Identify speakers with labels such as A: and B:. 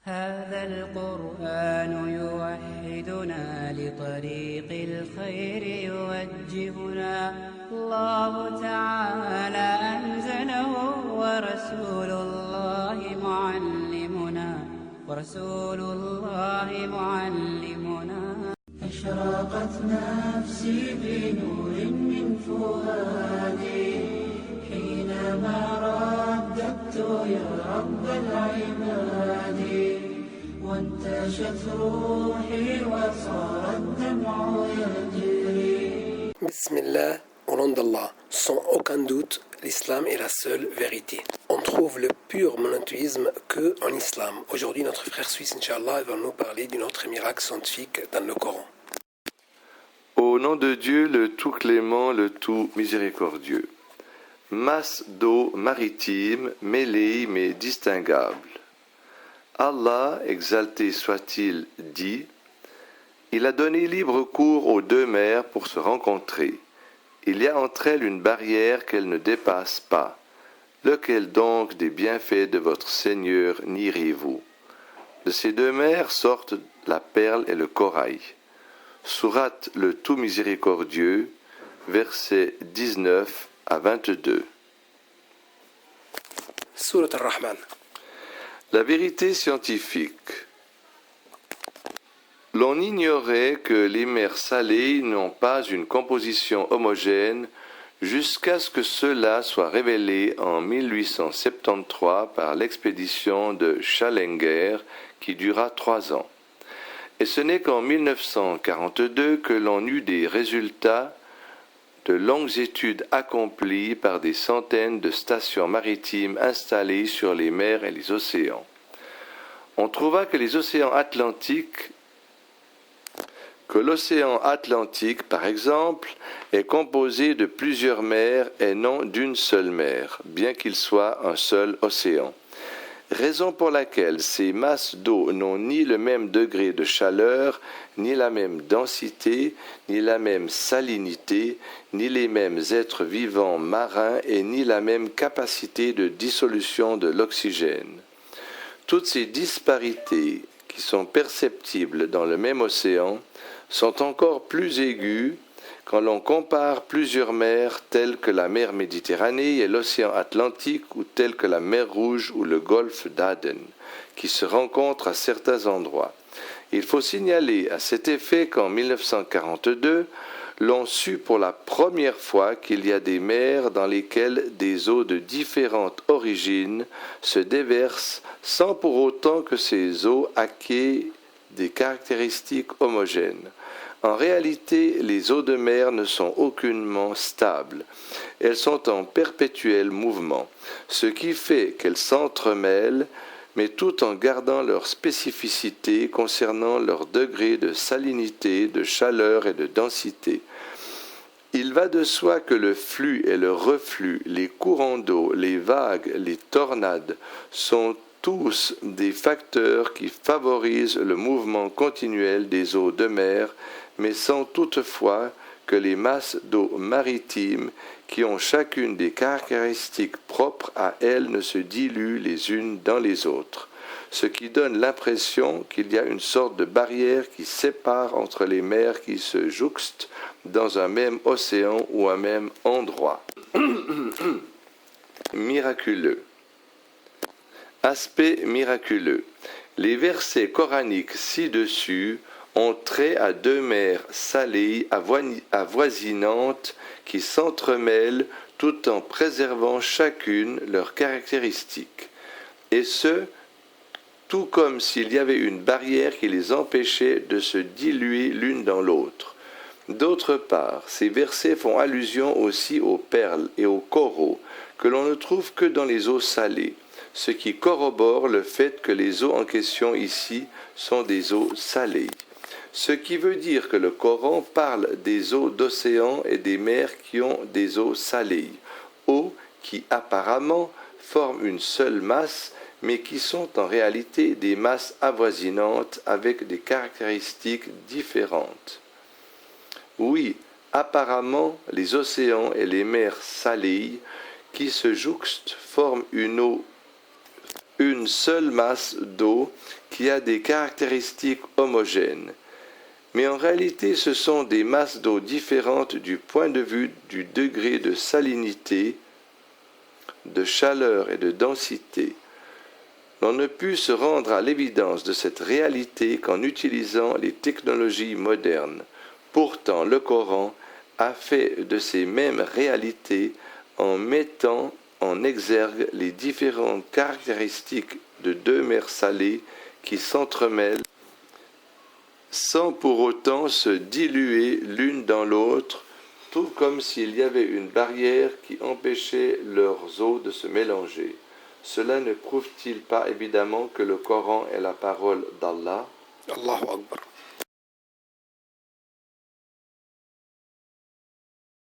A: هذا القرآن يوحدنا لطريق الخير يوجهنا الله تعالى أنزله ورسول الله معلمنا أشرقت نفسي بنور من فؤادي حينما رددت يا رب العباد وانتشت روحي وصار الدمع يجري.
B: Bismillah, au nom d'Allah, sans aucun doute, l'islam est la seule vérité. On trouve le pur monothéisme que en islam. Aujourd'hui, notre frère suisse, Inch'Allah, va nous parler d'un autre miracle scientifique dans le Coran.
C: Au nom de Dieu, le tout clément, le tout miséricordieux. Masse d'eau maritime, mêlée mais distinguable. Allah, exalté soit-il, dit: Il a donné libre cours aux deux mers pour se rencontrer. Il y a entre elles une barrière qu'elles ne dépassent pas. Lequel donc des bienfaits de votre Seigneur nierez-vous? De ces deux mers sortent la perle et le corail. Sourate le tout miséricordieux, versets 19 à 22.
B: Surat al-Rahman.
C: La vérité scientifique. L'on ignorait que les mers salées n'ont pas une composition homogène jusqu'à ce que cela soit révélé en 1873 par l'expédition de Challenger qui dura 3 ans. Et ce n'est qu'en 1942 que l'on eut des résultats de longues études accomplies par des centaines de stations maritimes installées sur les mers et les océans. On trouva que l'océan Atlantique, par exemple, est composé de plusieurs mers et non d'une seule mer, bien qu'il soit un seul océan. Raison pour laquelle ces masses d'eau n'ont ni le même degré de chaleur, ni la même densité, ni la même salinité, ni les mêmes êtres vivants marins et ni la même capacité de dissolution de l'oxygène. Toutes ces disparités qui sont perceptibles dans le même océan sont encore plus aiguës quand l'on compare plusieurs mers telles que la mer Méditerranée et l'océan Atlantique ou telles que la mer Rouge ou le golfe d'Aden, qui se rencontrent à certains endroits. Il faut signaler à cet effet qu'en 1942, l'on sut pour la première fois qu'il y a des mers dans lesquelles des eaux de différentes origines se déversent sans pour autant que ces eaux acquièrent des caractéristiques homogènes. En réalité, les eaux de mer ne sont aucunement stables. Elles sont en perpétuel mouvement, ce qui fait qu'elles s'entremêlent, mais tout en gardant leur spécificité concernant leur degré de salinité, de chaleur et de densité. Il va de soi que le flux et le reflux, les courants d'eau, les vagues, les tornades sont tous des facteurs qui favorisent le mouvement continuel des eaux de mer, mais sans toutefois que les masses d'eau maritimes, qui ont chacune des caractéristiques propres à elles, ne se diluent les unes dans les autres, ce qui donne l'impression qu'il y a une sorte de barrière qui sépare entre les mers qui se jouxtent dans un même océan ou un même endroit. Miraculeux. Aspect miraculeux. Les versets coraniques ci-dessus ont trait à deux mers salées avoisinantes qui s'entremêlent tout en préservant chacune leurs caractéristiques. Et ce, tout comme s'il y avait une barrière qui les empêchait de se diluer l'une dans l'autre. D'autre part, ces versets font allusion aussi aux perles et aux coraux que l'on ne trouve que dans les eaux salées, ce qui corrobore le fait que les eaux en question ici sont des eaux salées. Ce qui veut dire que le Coran parle des eaux d'océan et des mers qui ont des eaux salées, eaux qui apparemment forment une seule masse, mais qui sont en réalité des masses avoisinantes avec des caractéristiques différentes. Oui, apparemment, les océans et les mers salées qui se jouxtent forment une eau une seule masse d'eau qui a des caractéristiques homogènes. Mais en réalité, ce sont des masses d'eau différentes du point de vue du degré de salinité, de chaleur et de densité. L'on ne put se rendre à l'évidence de cette réalité qu'en utilisant les technologies modernes. Pourtant, le Coran a fait de ces mêmes réalités en mettant en exergue les différentes caractéristiques de deux mers salées qui s'entremêlent sans pour autant se diluer l'une dans l'autre, tout comme s'il y avait une barrière qui empêchait leurs eaux de se mélanger. Cela ne prouve-t-il pas évidemment que le Coran est la parole d'Allah?
B: Allahu Akbar.